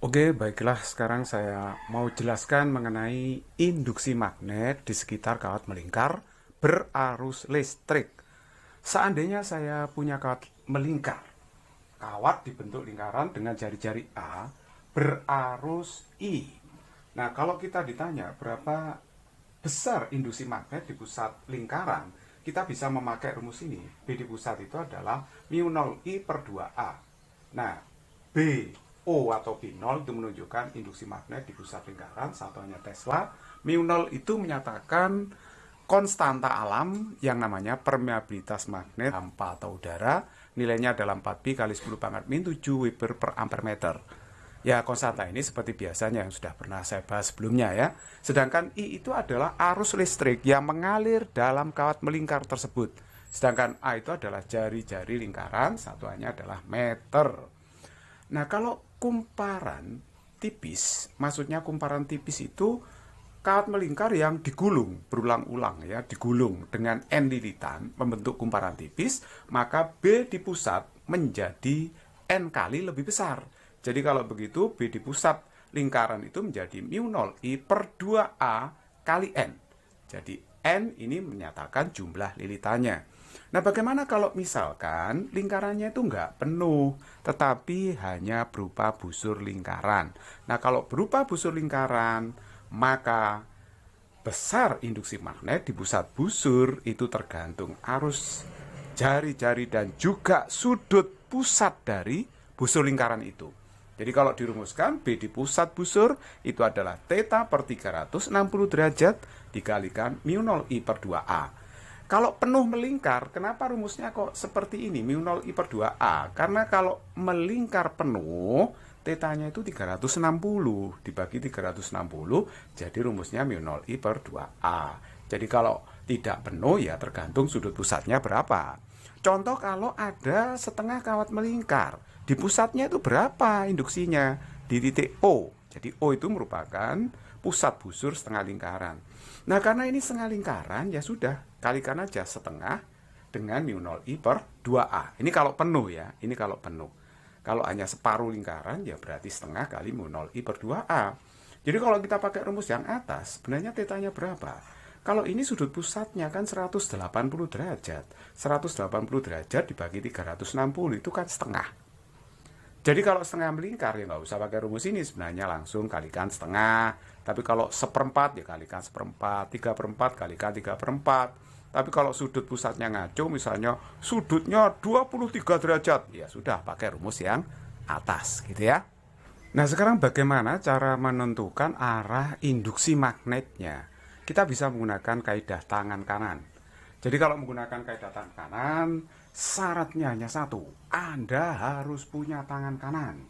Oke, baiklah sekarang saya mau jelaskan mengenai induksi magnet di sekitar kawat melingkar berarus listrik. Seandainya saya punya kawat melingkar, kawat dibentuk lingkaran dengan jari-jari A berarus I. Nah, kalau kita ditanya berapa besar induksi magnet di pusat lingkaran, kita bisa memakai rumus ini. B di pusat itu adalah mu 0 I per 2A. Nah, B O atau B0 itu menunjukkan induksi magnet di pusat lingkaran, satuannya Tesla. Mu 0 itu menyatakan konstanta alam yang namanya permeabilitas magnet hampa atau udara. Nilainya adalah 4pi kali 10 pangkat min 7 Weber per ampere meter. Ya, konstanta ini seperti biasanya yang sudah pernah saya bahas sebelumnya ya. Sedangkan I itu adalah arus listrik yang mengalir dalam kawat melingkar tersebut. Sedangkan A itu adalah jari-jari lingkaran, satuannya adalah meter. Nah, kalau kumparan tipis, maksudnya kumparan tipis itu kawat melingkar yang digulung berulang-ulang ya, digulung dengan N lilitan membentuk kumparan tipis, maka B di pusat menjadi N kali lebih besar. Jadi kalau begitu B di pusat lingkaran itu menjadi mu 0 I per 2A kali N. Jadi N ini menyatakan jumlah lilitannya. Nah, bagaimana kalau misalkan lingkarannya itu nggak penuh, tetapi hanya berupa busur lingkaran? Nah, kalau berupa busur lingkaran, maka besar induksi magnet di pusat busur itu tergantung arus jari-jari dan juga sudut pusat dari busur lingkaran itu. Jadi kalau dirumuskan, B di pusat busur itu adalah theta per 360 derajat dikalikan mu 0 I per 2A. Kalau penuh melingkar, kenapa rumusnya kok seperti ini, mu 0 I per 2A? Karena kalau melingkar penuh, tetanya itu 360, dibagi 360, jadi rumusnya mu 0 I per 2A. Jadi kalau tidak penuh, ya tergantung sudut pusatnya berapa. Contoh kalau ada setengah kawat melingkar, di pusatnya itu berapa induksinya? Di titik O. Jadi O itu merupakan pusat busur setengah lingkaran. Nah, karena ini setengah lingkaran, ya sudah, kalikan aja setengah dengan mu 0 I per 2A. Ini kalau penuh ya, ini kalau penuh. Kalau hanya separuh lingkaran, ya berarti setengah kali mu 0 I per 2A. Jadi kalau kita pakai rumus yang atas, sebenarnya tetanya berapa? Kalau ini sudut pusatnya kan 180 derajat. 180 derajat dibagi 360 itu kan setengah. Jadi kalau setengah melingkar ya nggak usah pakai rumus ini, sebenarnya langsung kalikan setengah. Tapi kalau seperempat ya kalikan seperempat, 3/4 kalikan 3/4. Tapi kalau sudut pusatnya ngaco, misalnya sudutnya 23 derajat, ya sudah pakai rumus yang atas gitu ya. Nah, sekarang bagaimana cara menentukan arah induksi magnetnya? Kita bisa menggunakan kaidah tangan kanan. Jadi kalau menggunakan kaidah tangan kanan, syaratnya hanya satu, Anda harus punya tangan kanan.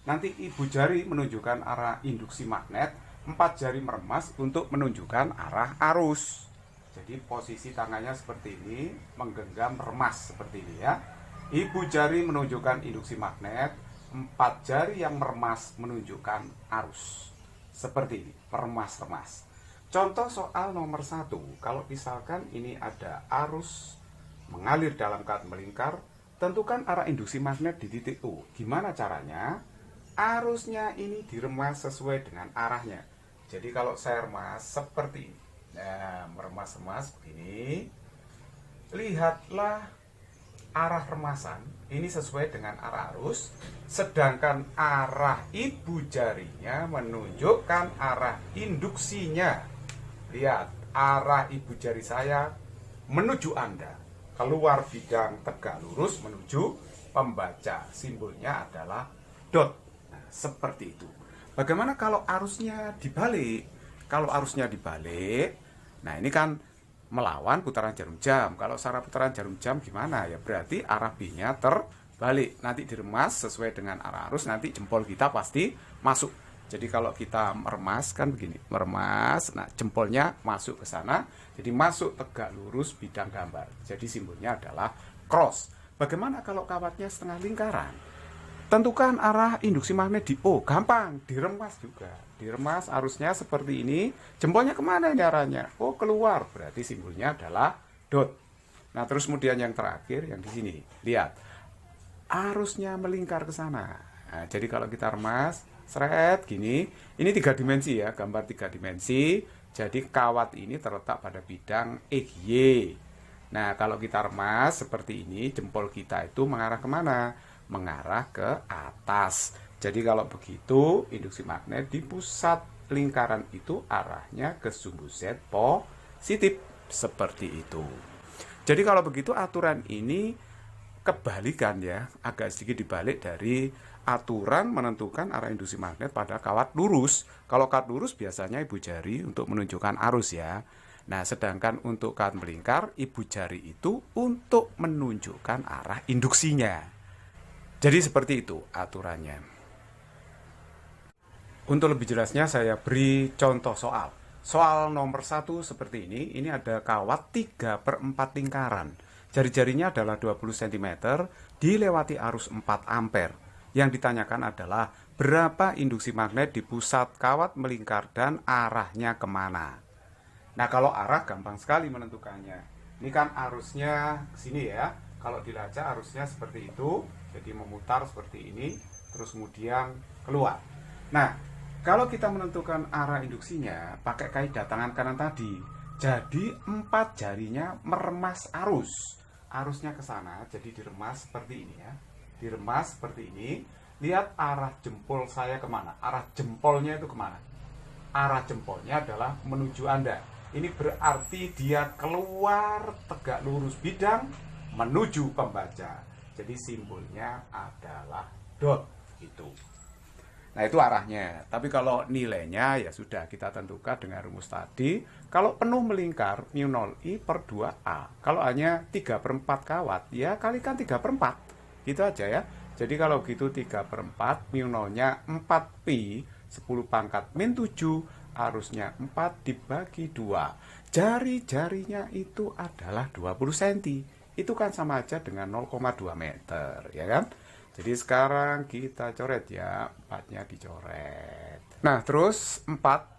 Nanti ibu jari menunjukkan arah induksi magnet, 4 jari meremas untuk menunjukkan arah arus. Jadi posisi tangannya seperti ini, menggenggam remas seperti ini ya. Ibu jari menunjukkan induksi magnet, 4 jari yang meremas menunjukkan arus. Seperti ini, remas-remas. Contoh soal nomor 1, kalau misalkan ini ada arus mengalir dalam kawat melingkar, tentukan arah induksi magnet di titik O. Gimana caranya? Arusnya ini diremas sesuai dengan arahnya. Jadi kalau saya remas seperti ini, nah, meremas-remas begini, lihatlah arah remasan ini sesuai dengan arah arus, sedangkan arah ibu jarinya menunjukkan arah induksinya. Lihat, arah ibu jari saya menuju Anda, keluar bidang tegak lurus menuju pembaca. Simbolnya adalah dot. Nah, seperti itu. Bagaimana kalau arusnya dibalik? Kalau arusnya dibalik, nah ini kan melawan putaran jarum jam. Kalau secara putaran jarum jam gimana? Ya berarti arah B-nya terbalik. Nanti diremas sesuai dengan arah arus, nanti jempol kita pasti masuk. Jadi kalau kita meremas kan begini, meremas, nah jempolnya masuk ke sana, jadi masuk tegak lurus bidang gambar. Jadi simbolnya adalah cross. Bagaimana kalau kawatnya setengah lingkaran? Tentukan arah induksi magnet di O, gampang, diremas juga. Diremas arusnya seperti ini, jempolnya kemana ini arahnya? Oh, keluar, berarti simbolnya adalah dot. Nah, terus kemudian yang terakhir, yang di sini, lihat, arusnya melingkar ke sana. Nah, jadi kalau kita remas, Seret gini. Ini 3 dimensi ya, gambar 3 dimensi. Jadi kawat ini terletak pada bidang EGY. Nah, kalau kita remas seperti ini, jempol kita itu mengarah kemana? Mengarah ke atas. Jadi kalau begitu, induksi magnet di pusat lingkaran itu arahnya ke sumbu Z positif. Seperti itu. Jadi kalau begitu aturan ini kebalikan ya, agak sedikit dibalik dari aturan menentukan arah induksi magnet pada kawat lurus. Kalau kawat lurus biasanya ibu jari untuk menunjukkan arus ya. Nah, sedangkan untuk kawat melingkar, ibu jari itu untuk menunjukkan arah induksinya. Jadi seperti itu aturannya. Untuk lebih jelasnya saya beri contoh soal. Soal nomor 1 seperti ini ada kawat 3/4 lingkaran. Jari-jarinya adalah 20 cm, dilewati arus 4 ampere. Yang ditanyakan adalah berapa induksi magnet di pusat kawat melingkar dan arahnya kemana. Nah, kalau arah gampang sekali menentukannya. Ini kan arusnya ke sini ya. Kalau dilacak arusnya seperti itu, jadi memutar seperti ini, terus kemudian keluar. Nah, kalau kita menentukan arah induksinya pakai kaidah tangan kanan tadi, jadi 4 jarinya meremas arus. Arusnya ke sana, jadi diremas seperti ini ya. Diremas seperti ini. Lihat arah jempol saya kemana. Arah jempolnya itu kemana. Arah jempolnya adalah menuju Anda. Ini berarti dia keluar tegak lurus bidang menuju pembaca. Jadi simbolnya adalah dot itu. Nah, itu arahnya. Tapi kalau nilainya ya sudah kita tentukan dengan rumus tadi. Kalau penuh melingkar μ0I per 2A. Kalau hanya 3/4 kawat, ya kalikan 3/4. Gitu aja ya. Jadi kalau gitu 3/4 μ0-nya 4pi 10 pangkat min 7, arusnya 4 dibagi 2. Jari-jarinya itu adalah 20 cm. Itu kan sama aja dengan 0,2 meter, ya kan? Jadi sekarang kita coret ya, 4-nya dicoret. Nah, terus 4.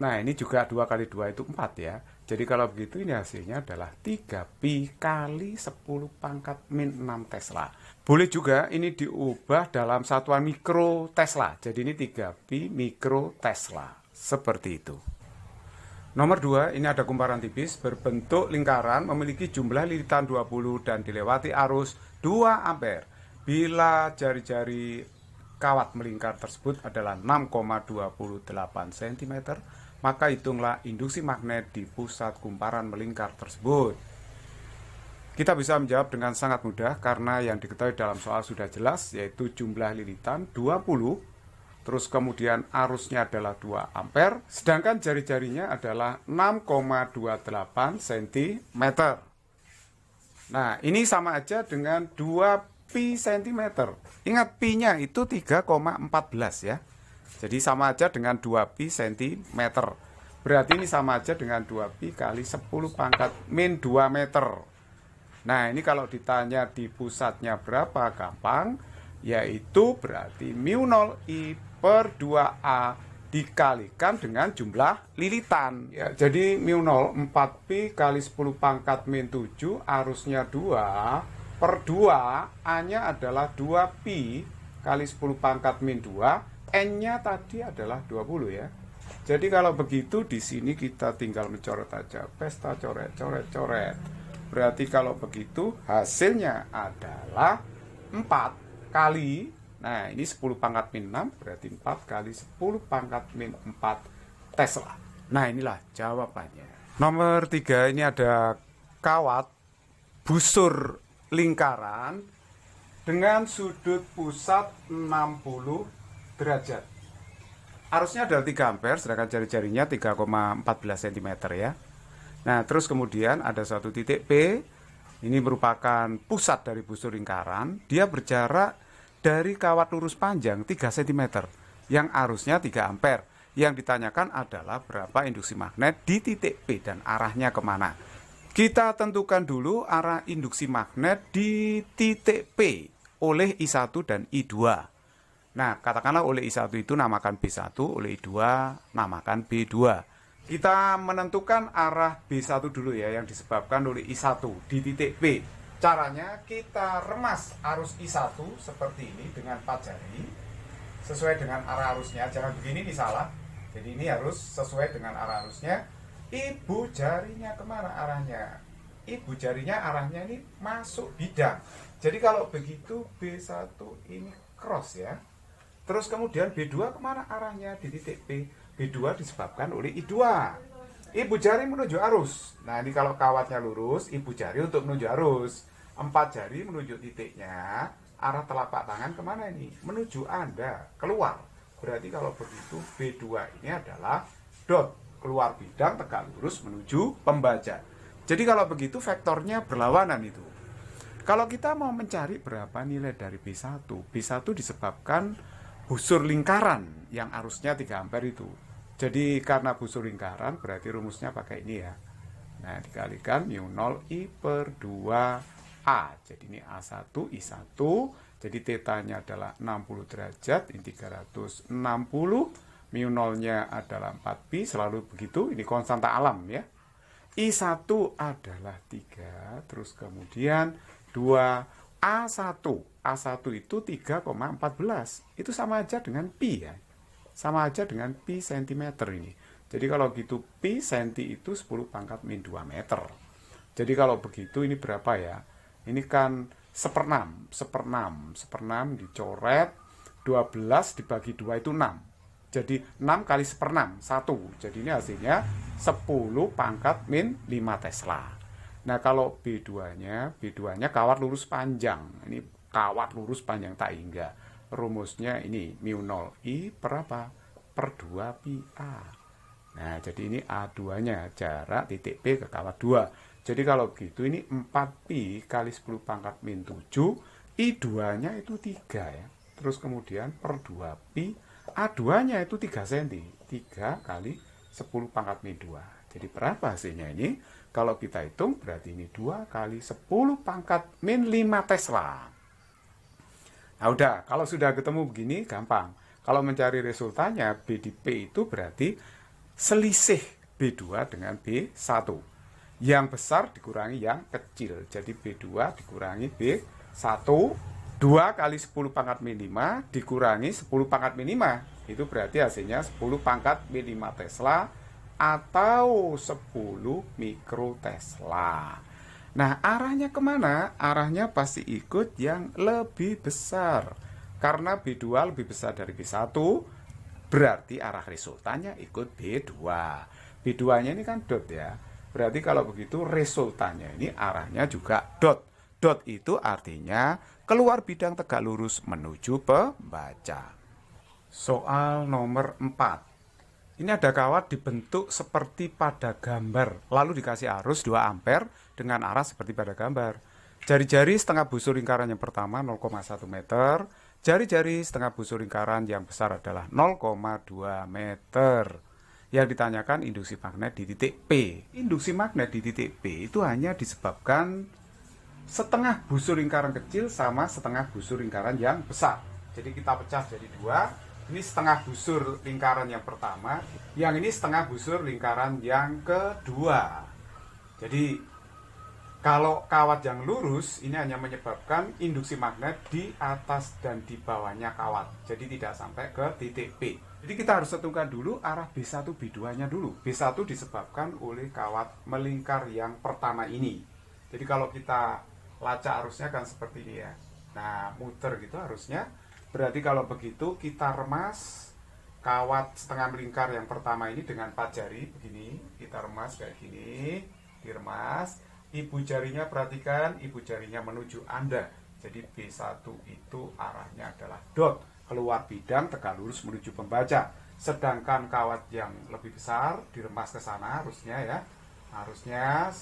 Nah, ini juga 2 kali 2 itu 4 ya. Jadi kalau begitu ini hasilnya adalah 3pi kali 10 pangkat min 6 Tesla. Boleh juga ini diubah dalam satuan mikro Tesla. Jadi ini 3pi mikro Tesla. Seperti itu. Nomor 2, ini ada kumparan tipis berbentuk lingkaran memiliki jumlah lilitan 20 dan dilewati arus 2 ampere. Bila jari-jari kawat melingkar tersebut adalah 6,28 cm, maka hitunglah induksi magnet di pusat kumparan melingkar tersebut. Kita bisa menjawab dengan sangat mudah karena yang diketahui dalam soal sudah jelas, yaitu jumlah lilitan 20, terus kemudian arusnya adalah 2 ampere, sedangkan jari-jarinya adalah 6,28 cm. Nah, ini sama aja dengan 2 pi cm. Ingat pi-nya itu 3,14 ya. Jadi sama aja dengan 2 pi cm. Berarti ini sama aja dengan 2 pi kali 10 pangkat min 2 meter. Nah, ini kalau ditanya di pusatnya berapa, gampang. Yaitu berarti μ0I per 2A dikalikan dengan jumlah lilitan. Ya, jadi μ0 4pi kali 10 pangkat min 7, arusnya 2 per 2, A-nya adalah 2pi kali 10 pangkat min 2, N-nya tadi adalah 20 ya. Jadi kalau begitu di sini kita tinggal mencoret aja. Pesta coret, coret, coret. Berarti kalau begitu hasilnya adalah 4 kali, nah ini 10 pangkat min 6, berarti 4 kali 10 pangkat min 4 Tesla. Nah, inilah jawabannya. Nomor 3, ini ada kawat busur lingkaran dengan sudut pusat 60 derajat. Arusnya adalah 3 ampere, sedangkan jari-jarinya 3,14 cm ya. Nah, terus kemudian ada satu titik P. Ini merupakan pusat dari busur lingkaran. Dia berjarak dari kawat lurus panjang 3 cm, yang arusnya 3 ampere. Yang ditanyakan adalah berapa induksi magnet di titik P dan arahnya kemana. Kita tentukan dulu arah induksi magnet di titik P oleh I1 dan I2. Nah, katakanlah oleh I1 itu namakan B1, oleh I2 namakan B2. Kita menentukan arah B1 dulu ya, yang disebabkan oleh I1 di titik P. Caranya kita remas arus I1 seperti ini dengan 4 jari. sesuai dengan arah arusnya. Jangan begini nih, salah. Jadi ini harus sesuai dengan arah arusnya. Ibu jarinya kemana arahnya? Ibu jarinya arahnya ini masuk bidang. Jadi kalau begitu B1 ini cross ya. Terus kemudian B2 kemana arahnya? Di titik P. B2 disebabkan oleh I2. Ibu jari menuju arus. Nah ini kalau kawatnya lurus, ibu jari untuk menuju arus. 4 jari menuju titiknya. Arah telapak tangan kemana ini? Menuju Anda, keluar. Berarti kalau begitu B2 ini adalah dot. Keluar bidang tegak lurus menuju pembaca. Jadi kalau begitu vektornya berlawanan itu. Kalau kita mau mencari berapa nilai dari B1, B1 disebabkan busur lingkaran yang arusnya 3 ampere itu. Jadi karena busur lingkaran berarti rumusnya pakai ini ya. Nah dikalikan mu0 I per 2A. Jadi ini A1 I1. Jadi tetanya adalah 60 derajat. Ini 360. Mu0-nya adalah 4pi. Selalu begitu. Ini konstanta alam ya. I1 adalah 3. Terus kemudian 2 A1. A1 itu 3,14. Itu sama aja dengan pi ya. Sama aja dengan pi cm ini. Jadi kalau gitu pi senti itu 10 pangkat min 2 meter. Jadi kalau begitu ini berapa ya? Ini kan seperenam dicoret 12 dibagi 2 itu 6. Jadi 6 kali seperenam 1. Jadi ini hasilnya 10 pangkat min 5 Tesla. Nah kalau B2-nya kawat lurus panjang. Ini kawat lurus panjang tak hingga. Rumusnya ini mu0 I per apa? Per 2 pi A. Nah, jadi ini A2-nya, jarak titik P ke kawat 2. Jadi kalau gitu ini 4 pi kali 10 pangkat min 7, I2-nya itu 3 ya. Terus kemudian per 2 pi, A2-nya itu 3 cm. 3 kali 10 pangkat min 2. Jadi berapa hasilnya ini? Kalau kita hitung berarti ini 2 kali 10 pangkat min 5 Tesla. Nah udah, kalau sudah ketemu begini gampang. Kalau mencari resultannya B di P itu berarti selisih B2 dengan B1. Yang besar dikurangi yang kecil. Jadi B2 dikurangi B1. 2 kali 10 pangkat min 5 dikurangi 10 pangkat min 5. Itu berarti hasilnya 10 pangkat min 5 Tesla atau 10 mikrotesla. Nah, arahnya kemana? Arahnya pasti ikut yang lebih besar. Karena B2 lebih besar dari B1, berarti arah resultannya ikut B2. B2-nya ini kan dot ya. Berarti kalau begitu resultannya ini arahnya juga dot. Dot itu artinya keluar bidang tegak lurus menuju pembaca. Soal nomor 4. Ini ada kawat dibentuk seperti pada gambar, lalu dikasih arus 2 ampere dengan arah seperti pada gambar. Jari-jari setengah busur lingkaran yang pertama 0,1 meter, jari-jari setengah busur lingkaran yang besar adalah 0,2 meter. Yang ditanyakan induksi magnet di titik P. Induksi magnet di titik P itu hanya disebabkan setengah busur lingkaran kecil sama setengah busur lingkaran yang besar. Jadi kita pecah jadi 2. Ini setengah busur lingkaran yang pertama, yang ini setengah busur lingkaran yang kedua. Jadi kalau kawat yang lurus ini hanya menyebabkan induksi magnet di atas dan di bawahnya kawat. Jadi tidak sampai ke titik P. Jadi kita harus tentukan dulu arah B1 B2-nya dulu. B1 disebabkan oleh kawat melingkar yang pertama ini. Jadi kalau kita lacak arusnya kan seperti ini ya. Nah, muter gitu arusnya. Berarti kalau begitu kita remas kawat setengah melingkar yang pertama ini dengan 4 jari begini. Kita remas kayak gini, diremas. Ibu jarinya perhatikan, ibu jarinya menuju Anda. Jadi B1 itu arahnya adalah dot, keluar bidang tegak lurus menuju pembaca. Sedangkan kawat yang lebih besar diremas ke sana harusnya ya. Harusnya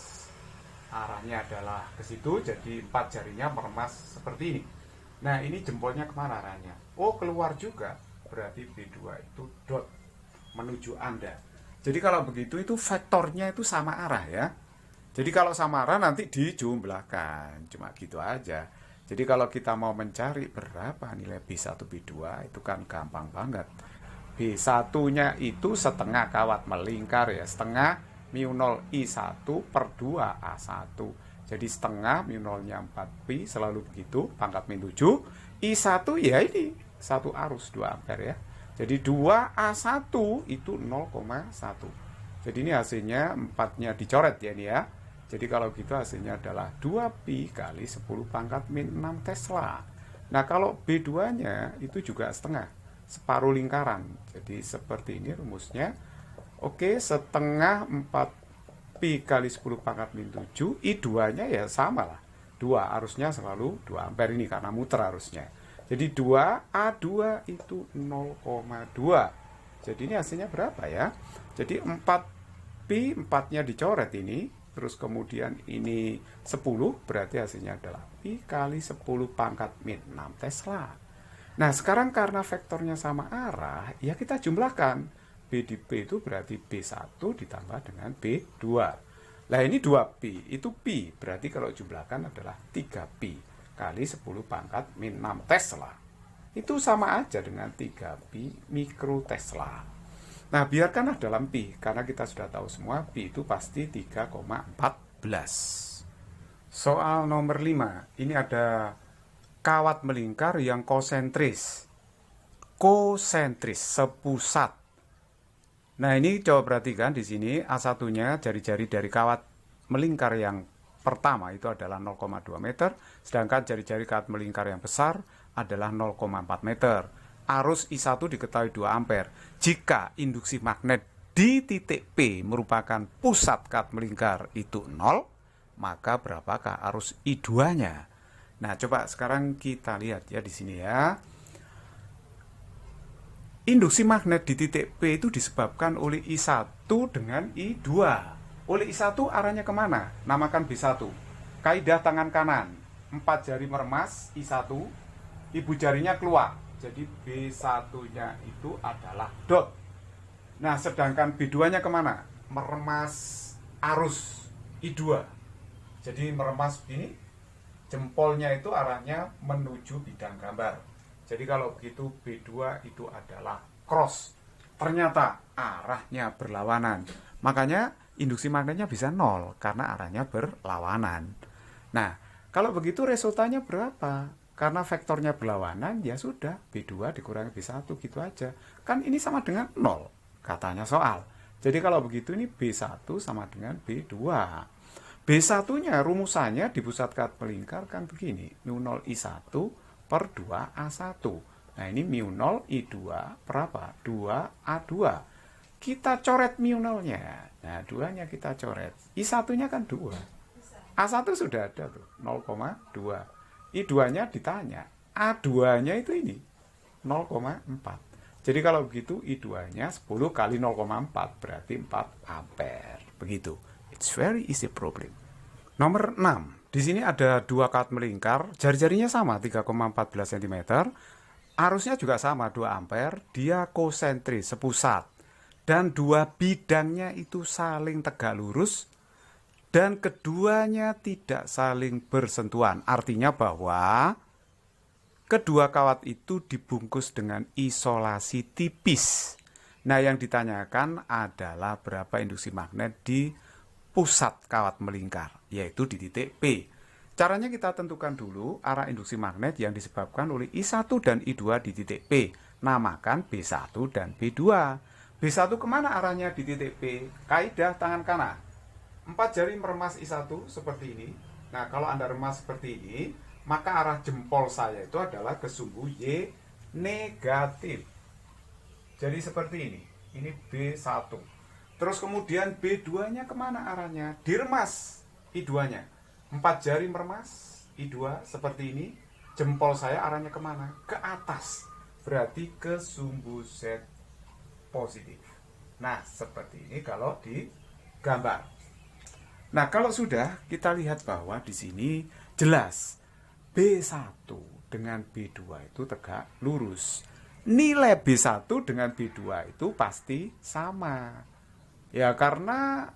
arahnya adalah ke situ, jadi 4 jarinya meremas seperti ini. Nah ini jempolnya kemana arahnya? Oh keluar juga, berarti B2 itu dot menuju Anda. Jadi kalau begitu itu vektornya itu sama arah ya. Jadi kalau sama arah nanti dijumlahkan, cuma gitu aja. Jadi kalau kita mau mencari berapa nilai B1 B2 itu kan gampang banget. B1-nya itu setengah kawat melingkar ya, setengah mu0 I1 per 2 A1. Jadi setengah mu0-nya 4pi, selalu begitu, pangkat min 7. I1 ya ini, satu arus 2 ampere ya. Jadi 2A1 itu 0,1. Jadi ini hasilnya 4-nya dicoret ya ini ya. Jadi kalau gitu hasilnya adalah 2pi kali 10 pangkat min 6 Tesla. Nah kalau B2-nya itu juga setengah, separuh lingkaran. Jadi seperti ini rumusnya. Oke, setengah 4pi kali 10 pangkat min 7, I2-nya ya sama lah. 2 arusnya selalu 2 ampere ini karena muter arusnya. Jadi 2A2 itu 0,2. Jadi ini hasilnya berapa ya? Jadi 4pi, 4-nya dicoret ini. Terus kemudian ini 10, berarti hasilnya adalah pi kali 10 pangkat min 6 Tesla. Nah sekarang karena vektornya sama arah, ya kita jumlahkan. B di P itu berarti B1 ditambah dengan B2. Nah ini 2pi, itu pi, berarti kalau jumlahkan adalah 3pi kali 10 pangkat min 6 Tesla. Itu sama aja dengan 3pi mikrotesla. Nah, biarkanlah dalam pi, karena kita sudah tahu semua pi itu pasti 3,14. Soal nomor 5, ini ada kawat melingkar yang konsentris, sepusat. Nah, ini coba perhatikan di sini A1-nya jari-jari dari kawat melingkar yang pertama itu adalah 0,2 meter, sedangkan jari-jari kawat melingkar yang besar adalah 0,4 meter. Arus I1 diketahui 2 ampere. Jika induksi magnet di titik P merupakan pusat kawat melingkar itu 0, maka berapakah arus I2-nya? Nah, coba sekarang kita lihat ya di sini ya. Induksi magnet di titik P itu disebabkan oleh I1 dengan I2. Oleh I1 arahnya kemana? Namakan B1. Kaidah tangan kanan. 4 jari meremas I1, ibu jarinya keluar. Jadi B1-nya itu adalah dot. Nah, sedangkan B2-nya kemana? Meremas arus I2. Jadi meremas begini, jempolnya itu arahnya menuju bidang gambar. Jadi kalau begitu B2 itu adalah cross. Ternyata arahnya berlawanan. Makanya induksi magnetnya bisa 0 karena arahnya berlawanan. Nah, kalau begitu resultanya berapa? Karena vektornya berlawanan, ya sudah, B2 dikurangi B1, gitu aja. Kan ini sama dengan 0, katanya soal. Jadi kalau begitu ini B1 sama dengan B2. B1-nya rumusannya di pusat kawat melingkar kan begini. Mu0 I1 per 2A1. Nah ini mu0 I2 berapa? 2A2. Kita coret mu0-nya. Nah 2-nya kita coret. I1-nya kan 2. A1 sudah ada tuh, 0,2. I2-nya ditanya, A2-nya itu ini 0,4. Jadi kalau begitu I2-nya 10 kali 0,4 berarti 4 ampere. Begitu. It's very easy problem. Nomor 6. Di sini ada 2 kawat melingkar, jari-jarinya sama 3,14 cm. Arusnya juga sama 2 ampere, dia konsentris, sepusat. Dan 2 bidangnya itu saling tegak lurus. Dan keduanya tidak saling bersentuhan. Artinya bahwa kedua kawat itu dibungkus dengan isolasi tipis. Nah, yang ditanyakan adalah berapa induksi magnet di pusat kawat melingkar, yaitu di titik P. Caranya kita tentukan dulu arah induksi magnet yang disebabkan oleh I1 dan I2 di titik P. Namakan B1 dan B2. B1 kemana arahnya di titik P? Kaidah tangan kanan. 4 jari meremas I1 seperti ini. Nah, kalau Anda remas seperti ini, maka arah jempol saya itu adalah ke sumbu Y negatif. Jadi seperti ini. Ini B1. Terus kemudian B2-nya kemana arahnya? Diremas I2-nya. 4 jari meremas I2 seperti ini. Jempol saya arahnya kemana? Ke atas. Berarti ke sumbu Z positif. Nah, seperti ini kalau digambar. Nah, kalau sudah, kita lihat bahwa di sini jelas B1 dengan B2 itu tegak lurus. Nilai B1 dengan B2 itu pasti sama. Ya, karena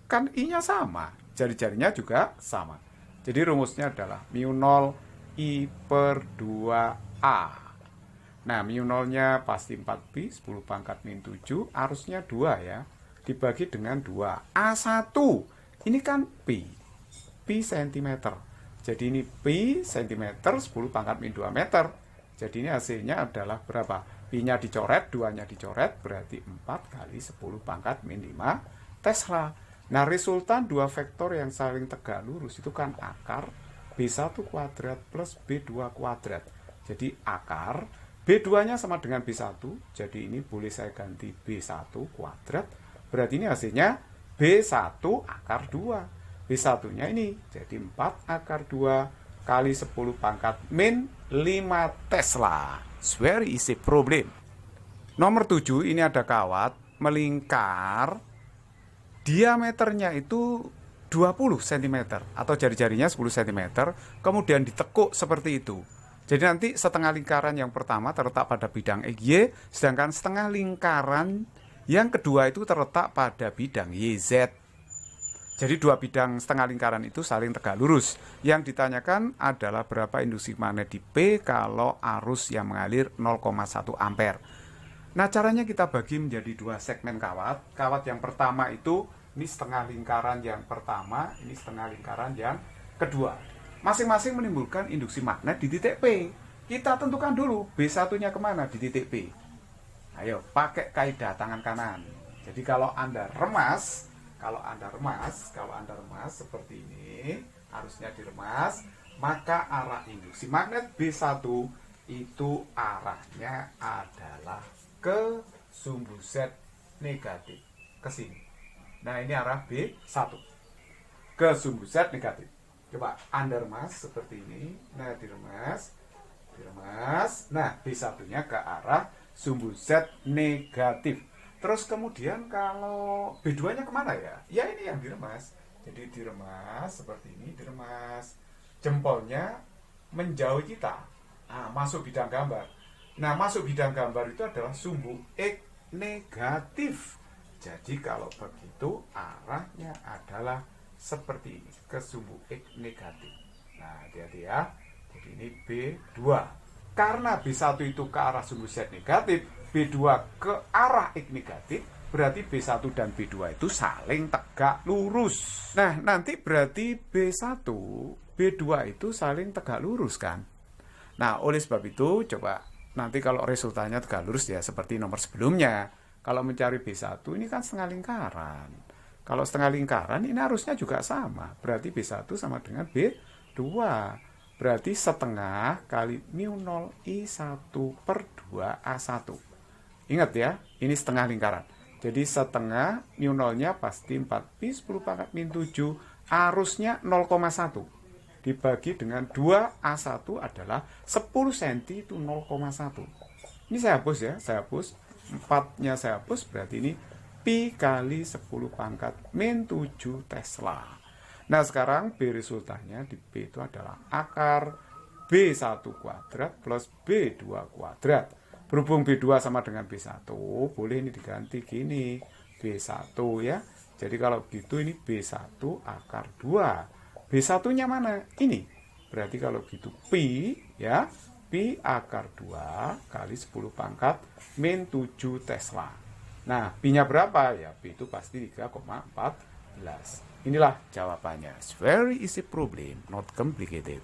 kan I-nya sama, jari-jarinya juga sama. Jadi rumusnya adalah mu0 I per 2A. Nah, mu0-nya pasti 4pi, 10 pangkat min 7, arusnya 2 ya. Dibagi dengan 2. A1. Ini kan pi cm. Jadi ini pi cm 10 pangkat min 2 meter. Jadi ini hasilnya adalah berapa? Pi-nya dicoret, 2-nya dicoret, berarti 4 kali 10 pangkat min 5 Tesla. Nah, resultan dua vektor yang saling tegak lurus itu kan akar B1 kuadrat plus B2 kuadrat. Jadi akar B2-nya sama dengan B1, jadi ini boleh saya ganti B1 kuadrat. Berarti ini hasilnya B1 akar 2. B1-nya ini jadi 4 akar 2 kali 10 pangkat min 5 Tesla. It's very easy problem. Nomor 7, ini ada kawat melingkar, diameternya itu 20 cm atau jari-jarinya 10 cm, kemudian ditekuk seperti itu. Jadi nanti setengah lingkaran yang pertama terletak pada bidang XY, sedangkan setengah lingkaran yang kedua itu terletak pada bidang YZ. Jadi dua bidang setengah lingkaran itu saling tegak lurus. Yang ditanyakan adalah berapa induksi magnet di P kalau arus yang mengalir 0,1 ampere. Nah, caranya kita bagi menjadi dua segmen kawat. Kawat yang pertama itu, ini setengah lingkaran yang pertama, ini setengah lingkaran yang kedua. Masing-masing menimbulkan induksi magnet di titik P. Kita tentukan dulu B1-nya kemana di titik P. Ayo, pakai kaidah tangan kanan. Jadi kalau Anda remas seperti ini, arusnya diremas, maka arah induksi magnet B1 itu arahnya adalah ke sumbu Z negatif, ke sini. Nah, ini arah B1 ke sumbu Z negatif. Coba Anda remas seperti ini. Nah, diremas. Nah, B1-nya ke arah sumbu Z negatif. Terus kemudian kalau B2-nya kemana ya? Ya ini yang diremas. Jadi diremas seperti ini, diremas. Jempolnya menjauhi kita. Nah, masuk bidang gambar. Nah, masuk bidang gambar itu adalah sumbu X negatif. Jadi kalau begitu arahnya adalah seperti ini, ke sumbu X negatif. Nah, hati-hati ya. Jadi ini B2. Karena B1 itu ke arah sumbu Z negatif, B2 ke arah X negatif, berarti B1 dan B2 itu saling tegak lurus. Nah, nanti berarti B1, B2 itu saling tegak lurus kan? Nah, oleh sebab itu, coba nanti kalau resultannya tegak lurus ya seperti nomor sebelumnya. Kalau mencari B1 ini kan setengah lingkaran. Kalau setengah lingkaran ini harusnya juga sama. Berarti B1 sama dengan B2. Berarti setengah kali mu0 I1 per 2A1. Ingat ya, ini setengah lingkaran. Jadi setengah mu0-nya pasti 4pi 10 pangkat min 7. Arusnya 0,1. Dibagi dengan 2A1 adalah 10 cm itu 0,1. Ini saya hapus ya, saya hapus. 4-nya saya hapus, berarti ini pi kali 10 pangkat min 7 Tesla. Nah, sekarang B resultannya di B itu adalah akar B1 kuadrat plus B2 kuadrat. Berhubung B2 sama dengan B1, boleh ini diganti gini, B1 ya. Jadi kalau gitu ini B1 akar 2. B1-nya mana? Ini. Berarti kalau gitu pi ya, pi akar 2 kali 10 pangkat min 7 Tesla. Nah, pi-nya berapa? Ya, pi itu pasti 3,14. Inilah jawabannya. It's very easy problem, not complicated.